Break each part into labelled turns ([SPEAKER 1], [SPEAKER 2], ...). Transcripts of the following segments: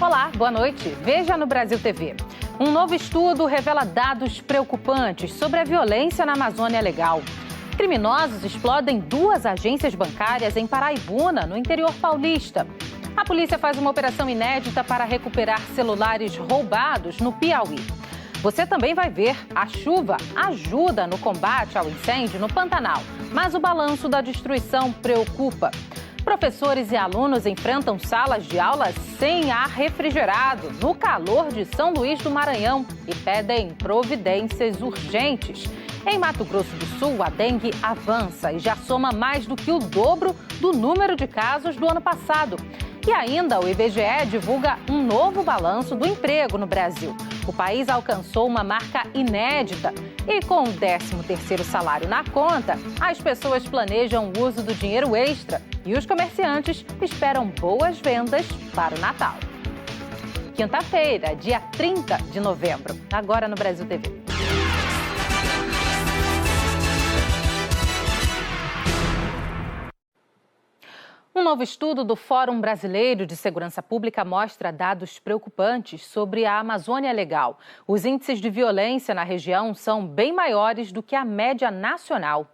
[SPEAKER 1] Olá, boa noite. Veja no Brasil TV. Um novo estudo revela dados preocupantes sobre a violência na Amazônia Legal. Criminosos explodem 2 agências bancárias em Paraibuna, no interior paulista. A polícia faz uma operação inédita para recuperar celulares roubados no Piauí. Você também vai ver, a chuva ajuda no combate ao incêndio no Pantanal, mas o balanço da destruição preocupa. Professores e alunos enfrentam salas de aula sem ar refrigerado no calor de São Luís do Maranhão e pedem providências urgentes. Em Mato Grosso do Sul, a dengue avança e já soma mais do que o dobro do número de casos do ano passado. E ainda o IBGE divulga um novo balanço do emprego no Brasil. O país alcançou uma marca inédita e com o 13º salário na conta, as pessoas planejam o uso do dinheiro extra e os comerciantes esperam boas vendas para o Natal. Quinta-feira, dia 30 de novembro, agora no Brasil TV. Um novo estudo do Fórum Brasileiro de Segurança Pública mostra dados preocupantes sobre a Amazônia Legal. Os índices de violência na região são bem maiores do que a média nacional.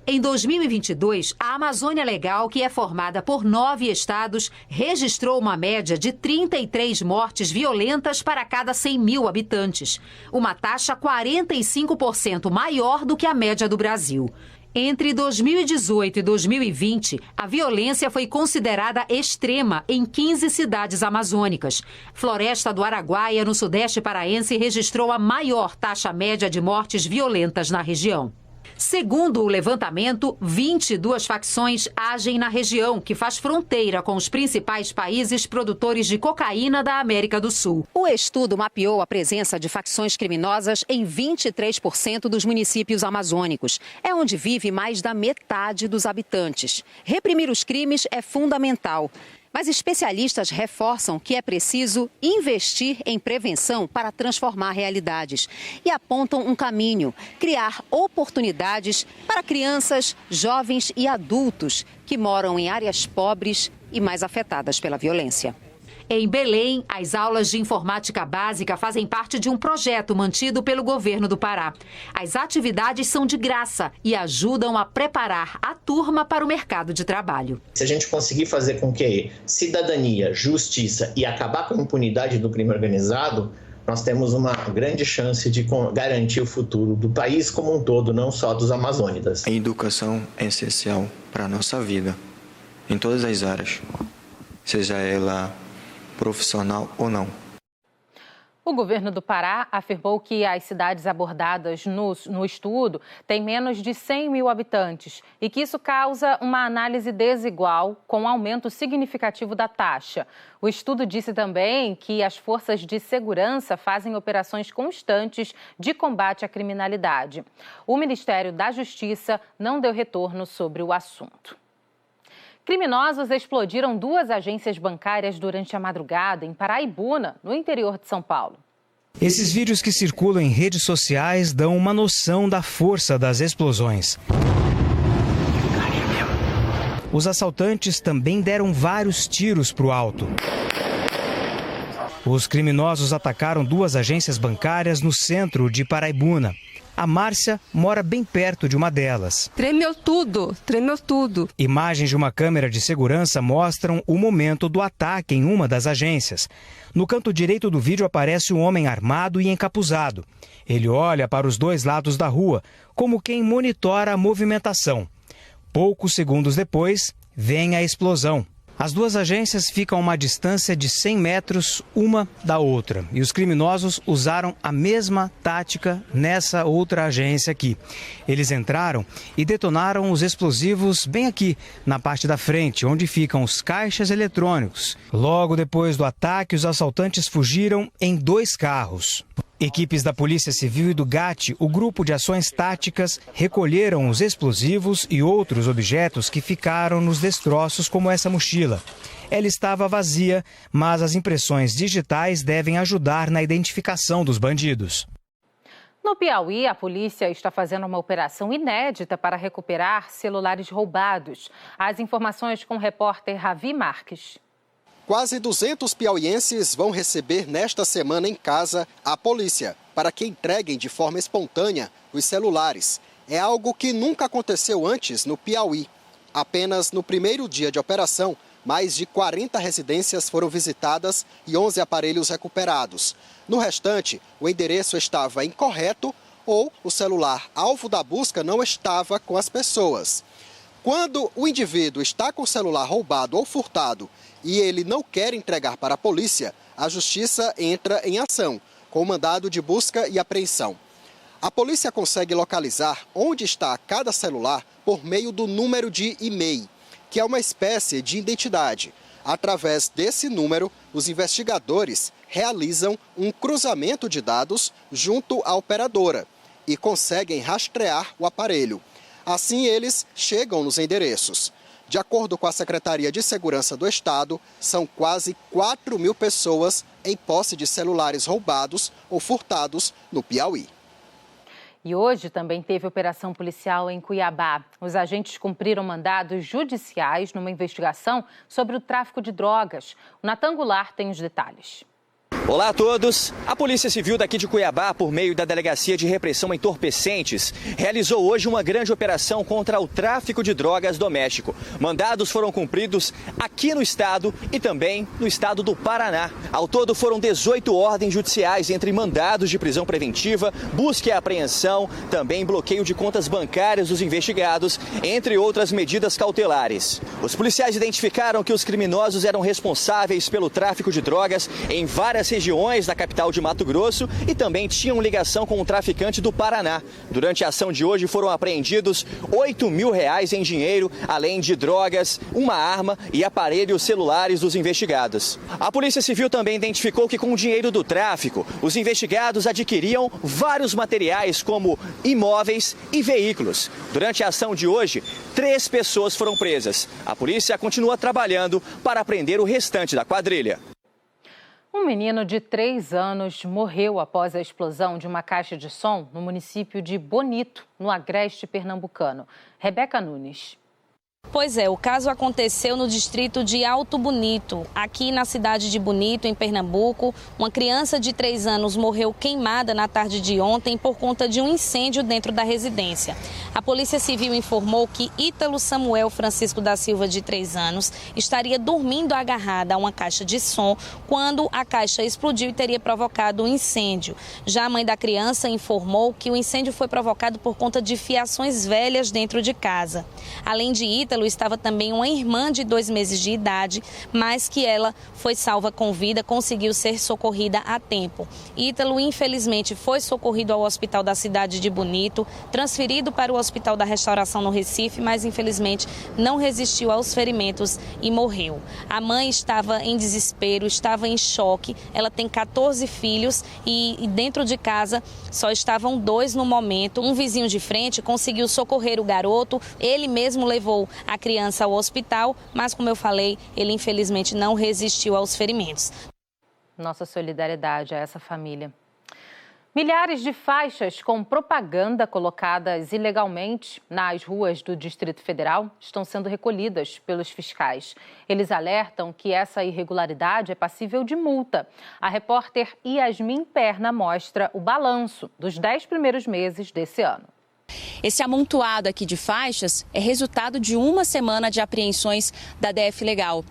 [SPEAKER 2] Em 2022, a Amazônia Legal, que é formada por 9 estados, registrou uma média de 33 mortes violentas para cada 100 mil habitantes. Uma taxa 45% maior do que a média do Brasil. Entre 2018 e 2020, a violência foi considerada extrema em 15 cidades amazônicas. Floresta do Araguaia, no sudeste paraense, registrou a maior taxa média de mortes violentas na região. Segundo o levantamento, 22 facções agem na região, que faz fronteira com os principais países produtores de cocaína da América do Sul. O estudo mapeou a presença de facções criminosas em 23% dos municípios amazônicos. É onde vive mais da metade dos habitantes. Reprimir os crimes é fundamental. Mas especialistas reforçam que é preciso investir em prevenção para transformar realidades e apontam um caminho: criar oportunidades para crianças, jovens e adultos que moram em áreas pobres e mais afetadas pela violência. Em Belém, as aulas de informática básica fazem parte de um projeto mantido pelo governo do Pará. As atividades são de graça e ajudam a preparar a turma para o mercado de trabalho.
[SPEAKER 3] Se a gente conseguir fazer com que cidadania, justiça e acabar com a impunidade do crime organizado, nós temos uma grande chance de garantir o futuro do país como um todo, não só dos amazônidas.
[SPEAKER 4] A educação é essencial para a nossa vida, em todas as áreas, seja ela profissional ou não.
[SPEAKER 1] O governo do Pará afirmou que as cidades abordadas no estudo têm menos de 100 mil habitantes e que isso causa uma análise desigual com um aumento significativo da taxa. O estudo disse também que as forças de segurança fazem operações constantes de combate à criminalidade. O Ministério da Justiça não deu retorno sobre o assunto. Criminosos explodiram 2 agências bancárias durante a madrugada em Paraibuna, no interior de São Paulo.
[SPEAKER 5] Esses vídeos que circulam em redes sociais dão uma noção da força das explosões. Os assaltantes também deram vários tiros para o alto. Os criminosos atacaram 2 agências bancárias no centro de Paraibuna. A Márcia mora bem perto de uma delas.
[SPEAKER 6] Tremeu tudo.
[SPEAKER 5] Imagens de uma câmera de segurança mostram o momento do ataque em uma das agências. No canto direito do vídeo aparece um homem armado e encapuzado. Ele olha para os 2 lados da rua, como quem monitora a movimentação. Poucos segundos depois, vem a explosão. As 2 agências ficam a uma distância de 100 metros uma da outra. E os criminosos usaram a mesma tática nessa outra agência aqui. Eles entraram e detonaram os explosivos bem aqui, na parte da frente, onde ficam os caixas eletrônicos. Logo depois do ataque, os assaltantes fugiram em 2 carros. Equipes da Polícia Civil e do GAT, o Grupo de Ações Táticas, recolheram os explosivos e outros objetos que ficaram nos destroços, como essa mochila. Ela estava vazia, mas as impressões digitais devem ajudar na identificação dos bandidos.
[SPEAKER 1] No Piauí, a polícia está fazendo uma operação inédita para recuperar celulares roubados. As informações com o repórter Ravi Marques.
[SPEAKER 7] Quase 200 piauienses vão receber nesta semana em casa a polícia, para que entreguem de forma espontânea os celulares. É algo que nunca aconteceu antes no Piauí. Apenas no primeiro dia de operação, mais de 40 residências foram visitadas e 11 aparelhos recuperados. No restante, o endereço estava incorreto ou o celular alvo da busca não estava com as pessoas. Quando o indivíduo está com o celular roubado ou furtado e ele não quer entregar para a polícia, a justiça entra em ação, com mandado de busca e apreensão. A polícia consegue localizar onde está cada celular por meio do número de e-mail, que é uma espécie de identidade. Através desse número, os investigadores realizam um cruzamento de dados junto à operadora e conseguem rastrear o aparelho. Assim, eles chegam nos endereços. De acordo com a Secretaria de Segurança do Estado, são quase 4.000 pessoas em posse de celulares roubados ou furtados no Piauí.
[SPEAKER 1] E hoje também teve operação policial em Cuiabá. Os agentes cumpriram mandados judiciais numa investigação sobre o tráfico de drogas. O Natan Goulart tem os detalhes.
[SPEAKER 8] Olá a todos. A Polícia Civil daqui de Cuiabá, por meio da Delegacia de Repressão a Entorpecentes, realizou hoje uma grande operação contra o tráfico de drogas doméstico. Mandados foram cumpridos aqui no estado e também no estado do Paraná. Ao todo foram 18 ordens judiciais entre mandados de prisão preventiva, busca e apreensão, também bloqueio de contas bancárias dos investigados, entre outras medidas cautelares. Os policiais identificaram que os criminosos eram responsáveis pelo tráfico de drogas em várias regiões da capital de Mato Grosso e também tinham ligação com um traficante do Paraná. Durante a ação de hoje foram apreendidos R$8.000 em dinheiro, além de drogas, uma arma e aparelhos celulares dos investigados. A Polícia Civil também identificou que com o dinheiro do tráfico, os investigados adquiriam vários materiais como imóveis e veículos. Durante a ação de hoje, 3 pessoas foram presas. A polícia continua trabalhando para prender o restante da quadrilha.
[SPEAKER 1] Um menino de 3 anos morreu após a explosão de uma caixa de som no município de Bonito, no agreste pernambucano. Rebeca Nunes.
[SPEAKER 9] Pois é, o caso aconteceu no distrito de Alto Bonito, aqui na cidade de Bonito, em Pernambuco. Uma criança de 3 anos morreu queimada na tarde de ontem por conta de um incêndio dentro da residência. A Polícia Civil informou que Ítalo Samuel Francisco da Silva, de 3 anos, estaria dormindo agarrada a uma caixa de som quando a caixa explodiu e teria provocado um incêndio. Já a mãe da criança informou que o incêndio foi provocado por conta de fiações velhas dentro de casa. Além de Ítalo, estava também uma irmã de 2 meses de idade, mas que ela foi salva com vida, conseguiu ser socorrida a tempo. Ítalo, infelizmente, foi socorrido ao hospital da cidade de Bonito, transferido para o Hospital da Restauração no Recife, mas infelizmente não resistiu aos ferimentos e morreu. A mãe estava em desespero, estava em choque. Ela tem 14 filhos e dentro de casa só estavam 2 no momento. Um vizinho de frente conseguiu socorrer o garoto, ele mesmo levou a criança ao hospital, mas como eu falei, ele infelizmente não resistiu aos ferimentos.
[SPEAKER 1] Nossa solidariedade a essa família. Milhares de faixas com propaganda colocadas ilegalmente nas ruas do Distrito Federal estão sendo recolhidas pelos fiscais. Eles alertam que essa irregularidade é passível de multa. A repórter Yasmin Perna mostra o balanço dos 10 primeiros meses desse ano.
[SPEAKER 10] Esse amontoado aqui de faixas é resultado de uma semana de apreensões da DF Legal.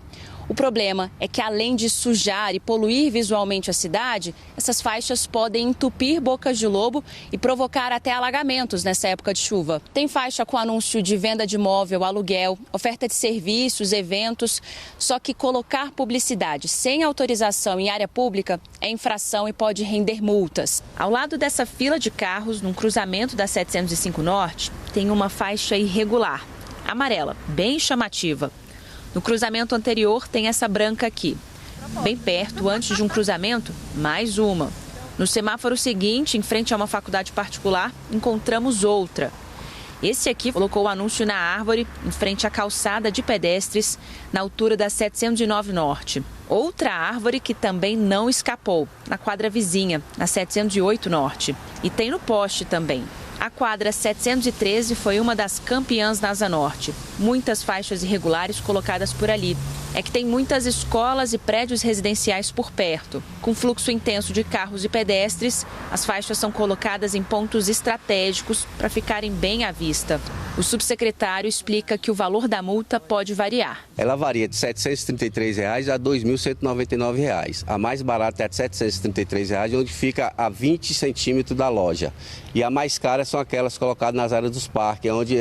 [SPEAKER 10] O problema é que, além de sujar e poluir visualmente a cidade, essas faixas podem entupir bocas de lobo e provocar até alagamentos nessa época de chuva. Tem faixa com anúncio de venda de imóvel, aluguel, oferta de serviços, eventos. Só que colocar publicidade sem autorização em área pública é infração e pode render multas. Ao lado dessa fila de carros, num cruzamento da 705 Norte, tem uma faixa irregular, amarela, bem chamativa. No cruzamento anterior tem essa branca aqui. Bem perto, antes de um cruzamento, mais uma. No semáforo seguinte, em frente a uma faculdade particular, encontramos outra. Esse aqui colocou o anúncio na árvore, em frente à calçada de pedestres, na altura da 709 Norte. Outra árvore que também não escapou, na quadra vizinha, na 708 Norte. E tem no poste também. A quadra 713 foi uma das campeãs na Asa Norte. Muitas faixas irregulares colocadas por ali. é que tem muitas escolas e prédios residenciais por perto. Com fluxo intenso de carros e pedestres, as faixas são colocadas em pontos estratégicos para ficarem bem à vista. O subsecretário explica que o valor da multa pode variar.
[SPEAKER 11] Ela varia de R$ 733 a R$ 2.199. A mais barata é de R$ 733, onde fica a 20 centímetros da loja. E a mais cara são aquelas colocadas nas áreas dos parques, onde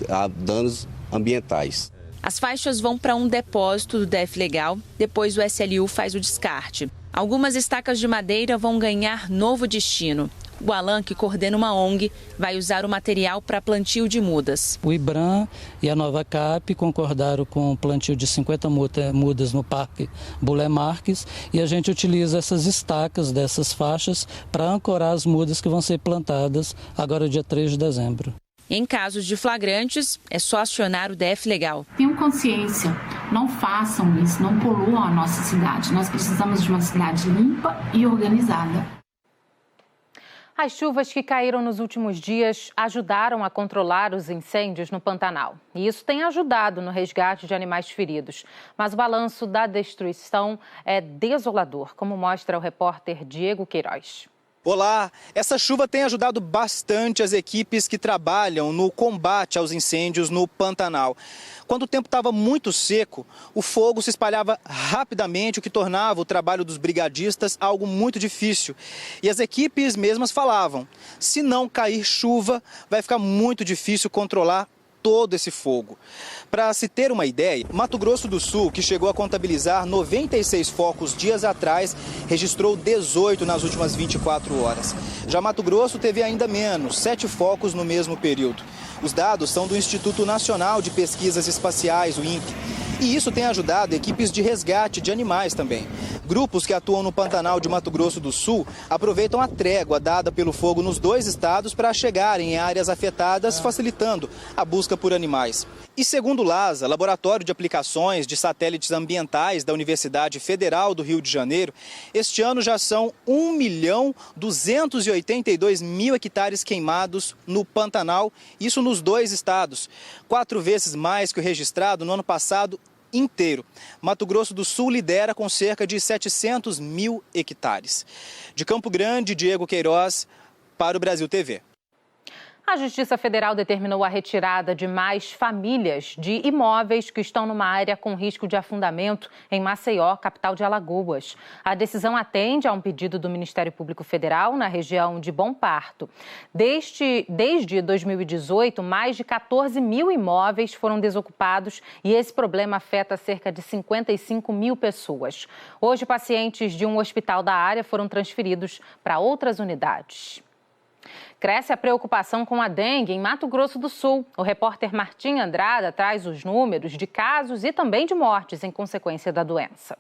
[SPEAKER 11] há danos ambientais.
[SPEAKER 10] As faixas vão para um depósito do DF Legal, depois o SLU faz o descarte. Algumas estacas de madeira vão ganhar novo destino. O Alan, que coordena uma ONG, vai usar o material para plantio de mudas.
[SPEAKER 12] O IBRAM e a Nova Cap concordaram com o plantio de 50 mudas no Parque Bulé Marques e a gente utiliza essas estacas dessas faixas para ancorar as mudas que vão ser plantadas agora dia 3 de dezembro.
[SPEAKER 10] Em casos de flagrantes, é só acionar o DF Legal.
[SPEAKER 13] Tenham consciência, não façam isso, não poluam a nossa cidade. Nós precisamos de uma cidade limpa e organizada.
[SPEAKER 1] As chuvas que caíram nos últimos dias ajudaram a controlar os incêndios no Pantanal. E isso tem ajudado no resgate de animais feridos. Mas o balanço da destruição é desolador, como mostra o repórter Diego Queiroz.
[SPEAKER 14] Olá, essa chuva tem ajudado bastante as equipes que trabalham no combate aos incêndios no Pantanal. Quando o tempo estava muito seco, o fogo se espalhava rapidamente, o que tornava o trabalho dos brigadistas algo muito difícil. E as equipes mesmas falavam, se não cair chuva, vai ficar muito difícil controlar todo esse fogo. Para se ter uma ideia, Mato Grosso do Sul, que chegou a contabilizar 96 focos dias atrás, registrou 18 nas últimas 24 horas. Já Mato Grosso teve ainda menos, 7 focos no mesmo período. Os dados são do Instituto Nacional de Pesquisas Espaciais, o INPE. E isso tem ajudado equipes de resgate de animais também. Grupos que atuam no Pantanal de Mato Grosso do Sul aproveitam a trégua dada pelo fogo nos 2 estados para chegarem em áreas afetadas, facilitando a busca por animais. E segundo o LASA, Laboratório de Aplicações de Satélites Ambientais da Universidade Federal do Rio de Janeiro, este ano já são 1.282.000 hectares queimados no Pantanal, isso nos 2 estados, 4 vezes mais que o registrado no ano passado inteiro. Mato Grosso do Sul lidera com cerca de 700.000 hectares. De Campo Grande, Diego Queiroz, para o Brasil TV.
[SPEAKER 1] A Justiça Federal determinou a retirada de mais famílias de imóveis que estão numa área com risco de afundamento em Maceió, capital de Alagoas. A decisão atende a um pedido do Ministério Público Federal na região de Bom Parto. Desde 2018, mais de 14.000 imóveis foram desocupados e esse problema afeta cerca de 55.000 pessoas. Hoje, pacientes de um hospital da área foram transferidos para outras unidades. Cresce a preocupação com a dengue em Mato Grosso do Sul. O repórter Martim Andrada traz os números de casos e também de mortes em consequência da doença.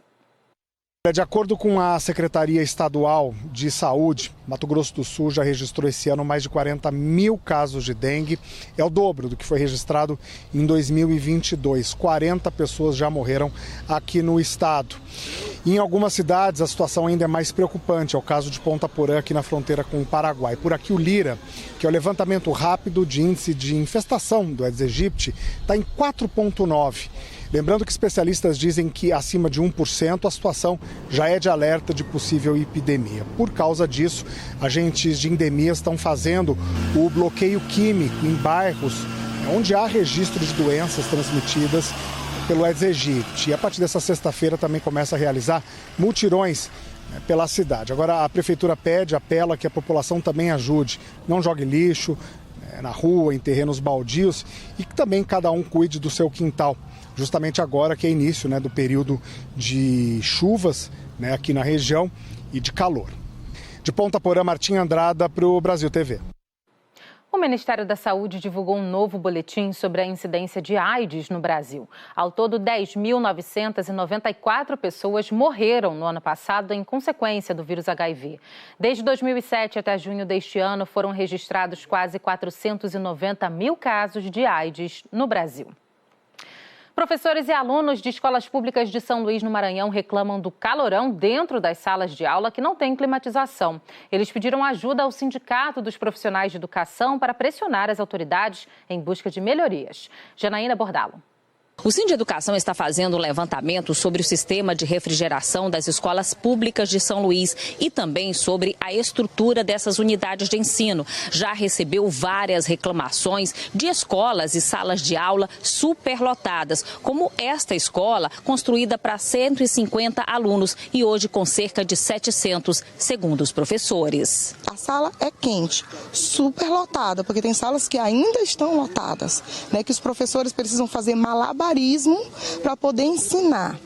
[SPEAKER 15] De acordo com a Secretaria Estadual de Saúde, Mato Grosso do Sul já registrou esse ano mais de 40.000 casos de dengue. É o dobro do que foi registrado em 2022. 40 pessoas já morreram aqui no estado. Em algumas cidades a situação ainda é mais preocupante. É o caso de Ponta Porã, aqui na fronteira com o Paraguai. Por aqui o Lira, que é o levantamento rápido de índice de infestação do Aedes aegypti, está em 4,9. Lembrando que especialistas dizem que acima de 1% a situação já é de alerta de possível epidemia. Por causa disso, agentes de endemias estão fazendo o bloqueio químico em bairros onde há registro de doenças transmitidas pelo Aedes aegypti. E a partir dessa sexta-feira também começa a realizar mutirões pela cidade. Agora a prefeitura apela que a população também ajude, não jogue lixo na rua, em terrenos baldios e que também cada um cuide do seu quintal. Justamente agora que é início do período de chuvas aqui na região e de calor. De Ponta Porã, Martim Andrada para o Brasil TV.
[SPEAKER 1] O Ministério da Saúde divulgou um novo boletim sobre a incidência de AIDS no Brasil. Ao todo, 10.994 pessoas morreram no ano passado em consequência do vírus HIV. Desde 2007 até junho deste ano, foram registrados quase 490.000 casos de AIDS no Brasil. Professores e alunos de escolas públicas de São Luís, no Maranhão, reclamam do calorão dentro das salas de aula que não tem climatização. Eles pediram ajuda ao Sindicato dos Profissionais de Educação para pressionar as autoridades em busca de melhorias. Janaína Bordalo.
[SPEAKER 10] O Sindeducação está fazendo um levantamento sobre o sistema de refrigeração das escolas públicas de São Luís e também sobre a estrutura dessas unidades de ensino. Já recebeu várias reclamações de escolas e salas de aula superlotadas, como esta escola, construída para 150 alunos e hoje com cerca de 700, segundo os professores.
[SPEAKER 16] A sala é quente, superlotada, porque tem salas que ainda estão lotadas, né, que os professores precisam fazer malabarismo para poder ensinar.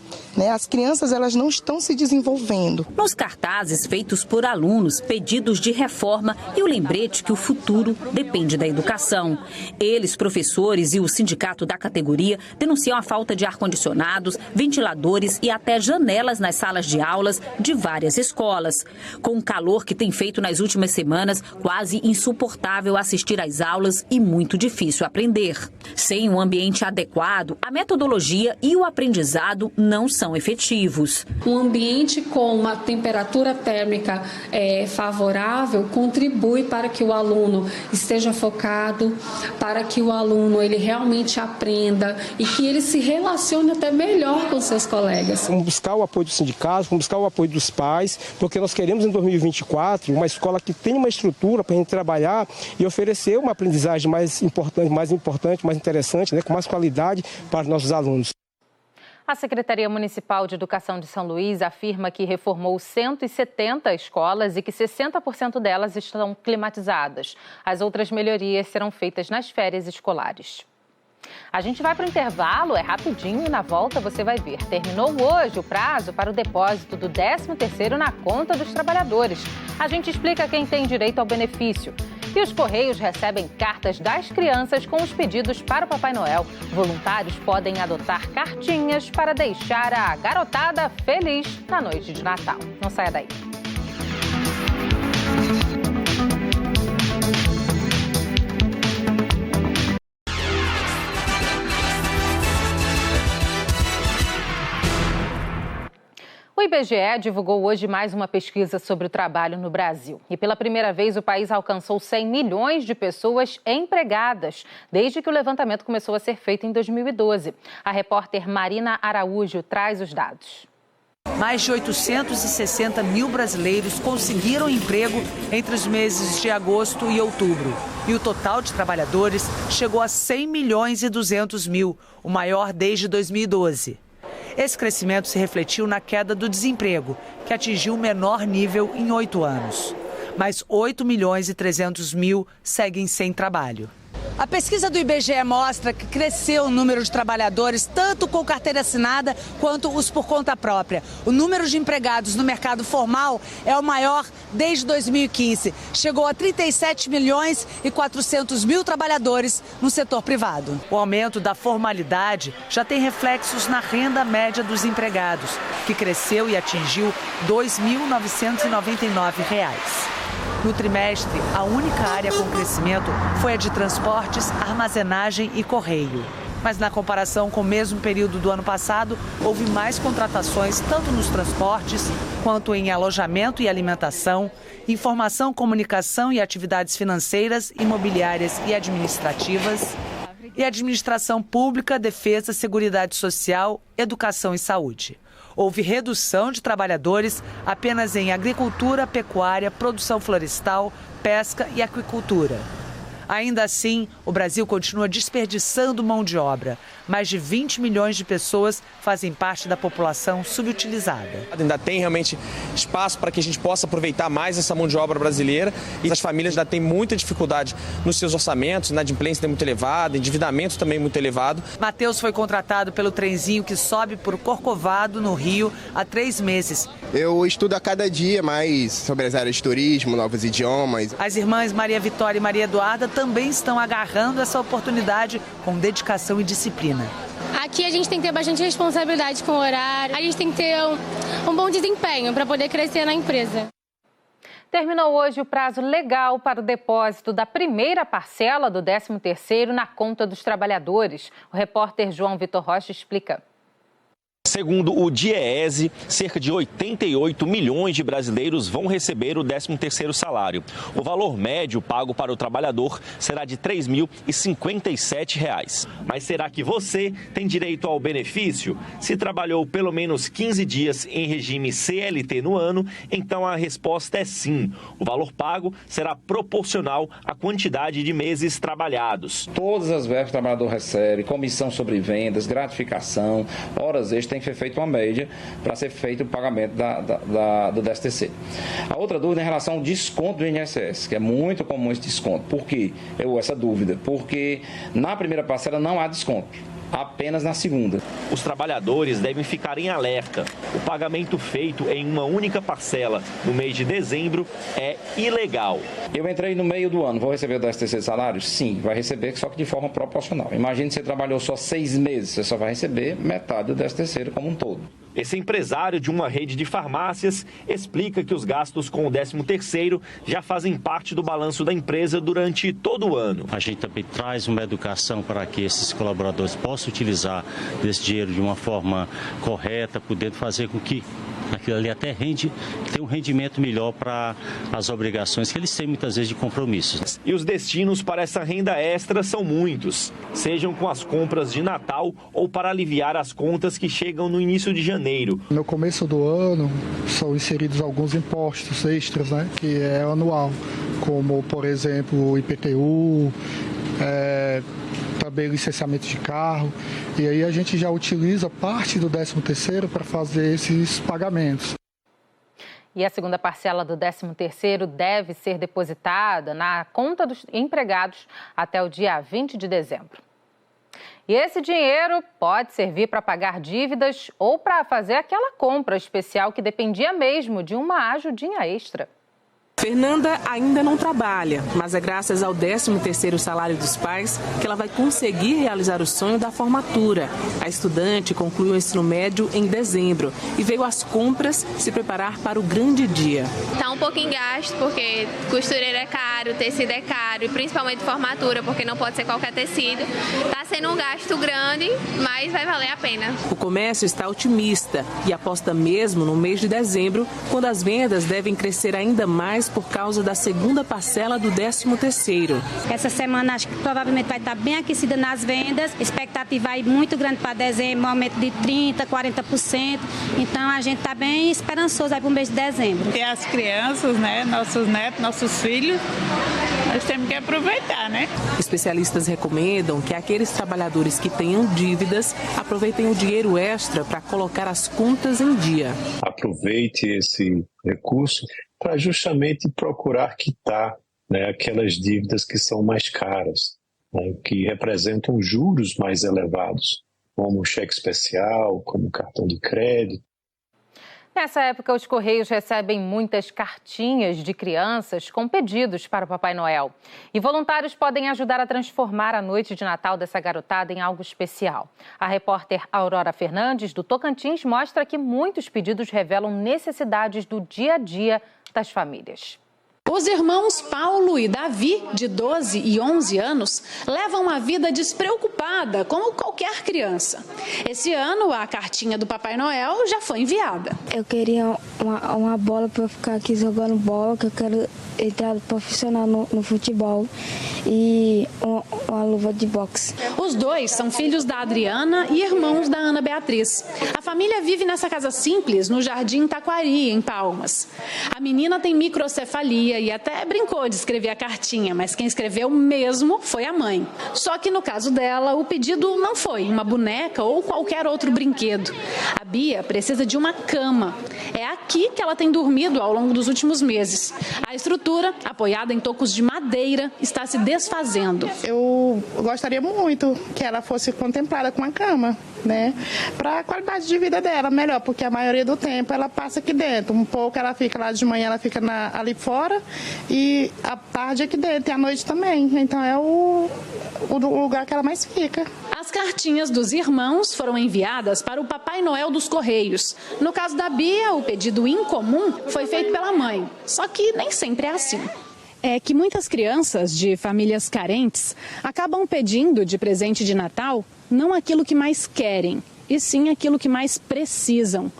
[SPEAKER 16] As crianças elas não estão se desenvolvendo.
[SPEAKER 10] Nos cartazes feitos por alunos, pedidos de reforma e o lembrete que o futuro depende da educação. Eles, professores e o sindicato da categoria, denunciam a falta de ar-condicionados, ventiladores e até janelas nas salas de aulas de várias escolas. Com o calor que tem feito nas últimas semanas, quase insuportável assistir às aulas e muito difícil aprender. Sem um ambiente adequado, a metodologia e o aprendizado não são efetivos.
[SPEAKER 6] Um ambiente com uma temperatura térmica favorável contribui para que o aluno esteja focado, para que o aluno ele realmente aprenda e que ele se relacione até melhor com seus colegas.
[SPEAKER 17] Vamos buscar o apoio do sindicato, vamos buscar o apoio dos pais, porque nós queremos em 2024 uma escola que tenha uma estrutura para a gente trabalhar e oferecer uma aprendizagem mais importante, mais interessante, né, com mais qualidade para os nossos alunos.
[SPEAKER 1] A Secretaria Municipal de Educação de São Luís afirma que reformou 170 escolas e que 60% delas estão climatizadas. As outras melhorias serão feitas nas férias escolares. A gente vai para o intervalo, é rapidinho e na volta você vai ver. Terminou hoje o prazo para o depósito do 13º na conta dos trabalhadores. A gente explica quem tem direito ao benefício. E os Correios recebem cartas das crianças com os pedidos para o Papai Noel. Voluntários podem adotar cartinhas para deixar a garotada feliz na noite de Natal. Não saia daí. O IBGE divulgou hoje mais uma pesquisa sobre o trabalho no Brasil. E pela primeira vez o país alcançou 100 milhões de pessoas empregadas, desde que o levantamento começou a ser feito em 2012. A repórter Marina Araújo traz os dados.
[SPEAKER 18] Mais de 860 mil brasileiros conseguiram emprego entre os meses de agosto e outubro. E o total de trabalhadores chegou a 100 milhões e 200 mil, o maior desde 2012. Esse crescimento se refletiu na queda do desemprego, que atingiu o menor nível em 8 anos. Mas 8 milhões e 300 mil seguem sem trabalho.
[SPEAKER 19] A pesquisa do IBGE mostra que cresceu o número de trabalhadores, tanto com carteira assinada quanto os por conta própria. O número de empregados no mercado formal é o maior desde 2015. Chegou a 37 milhões e 400 mil trabalhadores no setor privado.
[SPEAKER 18] O aumento da formalidade já tem reflexos na renda média dos empregados, que cresceu e atingiu R$ 2.999. No trimestre, a única área com crescimento foi a de transportes, armazenagem e correio. Mas na comparação com o mesmo período do ano passado, houve mais contratações tanto nos transportes quanto em alojamento e alimentação, informação, comunicação e atividades financeiras, imobiliárias e administrativas, e administração pública, defesa, seguridade social, educação e saúde. Houve redução de trabalhadores apenas em agricultura, pecuária, produção florestal, pesca e aquicultura. Ainda assim, o Brasil continua desperdiçando mão de obra. Mais de 20 milhões de pessoas fazem parte da população subutilizada.
[SPEAKER 20] Ainda tem realmente espaço para que a gente possa aproveitar mais essa mão de obra brasileira e as famílias ainda têm muita dificuldade nos seus orçamentos, inadimplência muito elevada, endividamento também muito elevado.
[SPEAKER 18] Matheus foi contratado pelo trenzinho que sobe por Corcovado, no Rio, há 3 meses.
[SPEAKER 21] Eu estudo a cada dia mais sobre as áreas de turismo, novos idiomas.
[SPEAKER 18] As irmãs Maria Vitória e Maria Eduarda também estão agarrando essa oportunidade com dedicação e disciplina.
[SPEAKER 22] Aqui a gente tem que ter bastante responsabilidade com o horário, a gente tem que ter um bom desempenho para poder crescer na empresa.
[SPEAKER 1] Terminou hoje o prazo legal para o depósito da primeira parcela do 13º na conta dos trabalhadores. O repórter João Vitor Rocha explica.
[SPEAKER 2] Segundo o DIEESE, cerca de 88 milhões de brasileiros vão receber o 13º salário. O valor médio pago para o trabalhador será de R$ 3.057. Mas será que você tem direito ao benefício? Se trabalhou pelo menos 15 dias em regime CLT no ano, então a resposta é sim. O valor pago será proporcional à quantidade de meses trabalhados.
[SPEAKER 3] Todas as verbas que o trabalhador recebe, comissão sobre vendas, gratificação, horas extras, tem que ser feita uma média para ser feito o pagamento do 13º. A outra dúvida é em relação ao desconto do INSS, que é muito comum esse desconto. Por quê? Essa dúvida. Porque na primeira parcela não há desconto, apenas na segunda.
[SPEAKER 2] Os trabalhadores devem ficar em alerta. O pagamento feito em uma única parcela no mês de dezembro é ilegal.
[SPEAKER 3] Eu entrei no meio do ano, vou receber o 13º salário? Sim, vai receber, só que de forma proporcional. Imagine que você trabalhou só 6 meses, você só vai receber metade do 13º como um todo.
[SPEAKER 2] Esse empresário de uma rede de farmácias explica que os gastos com o 13º já fazem parte do balanço da empresa durante todo o ano.
[SPEAKER 23] A gente também traz uma educação para que esses colaboradores possam utilizar esse dinheiro de uma forma correta, podendo fazer com que aquilo ali até tenha um rendimento melhor para as obrigações que eles têm muitas vezes de compromissos.
[SPEAKER 2] E os destinos para essa renda extra são muitos, sejam com as compras de Natal ou para aliviar as contas que chegam no início de janeiro.
[SPEAKER 24] No começo do ano são inseridos alguns impostos extras, né, que é anual, como por exemplo o IPTU, também o licenciamento de carro, e aí a gente já utiliza parte do 13º para fazer esses pagamentos.
[SPEAKER 1] E a segunda parcela do 13º deve ser depositada na conta dos empregados até o dia 20 de dezembro. E esse dinheiro pode servir para pagar dívidas ou para fazer aquela compra especial que dependia mesmo de uma ajudinha extra.
[SPEAKER 25] Fernanda ainda não trabalha, mas é graças ao 13º salário dos pais que ela vai conseguir realizar o sonho da formatura. A estudante concluiu o ensino médio em dezembro e veio às compras se preparar para o grande dia.
[SPEAKER 26] Tá um pouquinho gasto porque costureira é caro, tecido é caro e principalmente formatura porque não pode ser qualquer tecido. Tá sendo um gasto grande, mas vai valer a pena.
[SPEAKER 25] O comércio está otimista e aposta mesmo no mês de dezembro, quando as vendas devem crescer ainda mais por causa da segunda parcela do 13º.
[SPEAKER 27] Essa semana acho que provavelmente vai estar bem aquecida nas vendas, expectativa aí muito grande para dezembro, um aumento de 30%, 40%, então a gente está bem esperançoso aí para o mês de dezembro.
[SPEAKER 28] E as crianças, né, nossos netos, nossos filhos, nós temos que aproveitar, né?
[SPEAKER 25] Especialistas recomendam que aqueles trabalhadores que tenham dívidas aproveitem o dinheiro extra para colocar as contas em dia.
[SPEAKER 29] Aproveite esse recurso para justamente procurar quitar, né, aquelas dívidas que são mais caras, né, que representam juros mais elevados, como o cheque especial, como o cartão de crédito.
[SPEAKER 1] Nessa época, os Correios recebem muitas cartinhas de crianças com pedidos para o Papai Noel. E voluntários podem ajudar a transformar a noite de Natal dessa garotada em algo especial. A repórter Aurora Fernandes, do Tocantins, mostra que muitos pedidos revelam necessidades do dia a dia das famílias.
[SPEAKER 30] Os irmãos Paulo e Davi, de 12 e 11 anos, levam uma vida despreocupada, como qualquer criança. Esse ano, a cartinha do Papai Noel já foi enviada.
[SPEAKER 31] Eu queria uma bola para eu ficar aqui jogando bola, que eu quero entrar profissional no futebol, e uma luva de boxe.
[SPEAKER 30] Os dois são filhos da Adriana e irmãos da Ana Beatriz. A família vive nessa casa simples, no Jardim Taquari, em Palmas. A menina tem microcefalia e até brincou de escrever a cartinha, mas quem escreveu mesmo foi a mãe. Só que no caso dela, o pedido não foi uma boneca ou qualquer outro brinquedo. A Bia precisa de uma cama. É aqui que ela tem dormido ao longo dos últimos meses. A estrutura, apoiada em tocos de madeira, está se desfazendo.
[SPEAKER 32] Eu gostaria muito que ela fosse contemplada com a cama, né? Para a qualidade de vida dela, melhor, porque a maioria do tempo ela passa aqui dentro. Um pouco ela fica lá de manhã, ela fica ali fora, e à tarde aqui dentro, e à noite também. Então é o lugar que ela mais fica.
[SPEAKER 30] As cartinhas dos irmãos foram enviadas para o Papai Noel dos Correios. No caso da Bia, o pedido incomum foi feito pela mãe. Só que nem sempre é assim. É que muitas crianças de famílias carentes acabam pedindo de presente de Natal não aquilo que mais querem, e sim aquilo que mais precisam.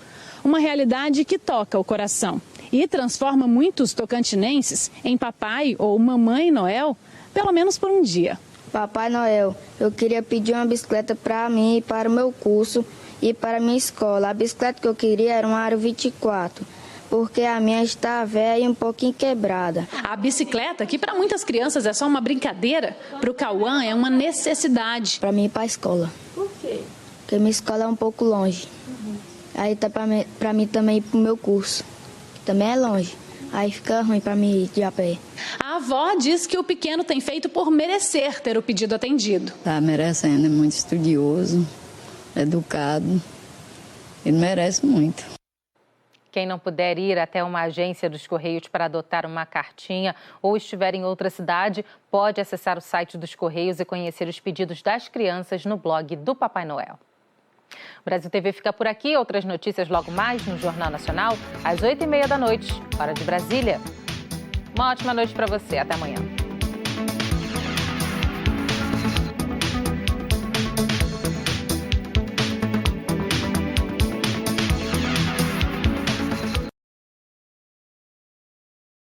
[SPEAKER 30] Uma realidade que toca o coração e transforma muitos tocantinenses em Papai ou Mamãe Noel, pelo menos por um dia.
[SPEAKER 31] Papai Noel, eu queria pedir uma bicicleta para mim e para o meu curso e para a minha escola. A bicicleta que eu queria era uma Aro 24, porque a minha está velha e um pouquinho quebrada.
[SPEAKER 30] A bicicleta, que para muitas crianças é só uma brincadeira, para o Cauã é uma necessidade.
[SPEAKER 31] Para mim ir para a escola.
[SPEAKER 30] Por quê?
[SPEAKER 31] Porque minha escola é um pouco longe. Aí tá para mim também ir para o meu curso, que também é longe. Aí fica ruim para mim ir de a pé.
[SPEAKER 30] A avó diz que o pequeno tem feito por merecer ter o pedido atendido.
[SPEAKER 4] Tá merecendo, é muito estudioso, educado. Ele merece muito.
[SPEAKER 1] Quem não puder ir até uma agência dos Correios para adotar uma cartinha ou estiver em outra cidade, pode acessar o site dos Correios e conhecer os pedidos das crianças no blog do Papai Noel. O Brasil TV fica por aqui. Outras notícias logo mais no Jornal Nacional, às 8h30 da noite, hora de Brasília. Uma ótima noite para você. Até amanhã.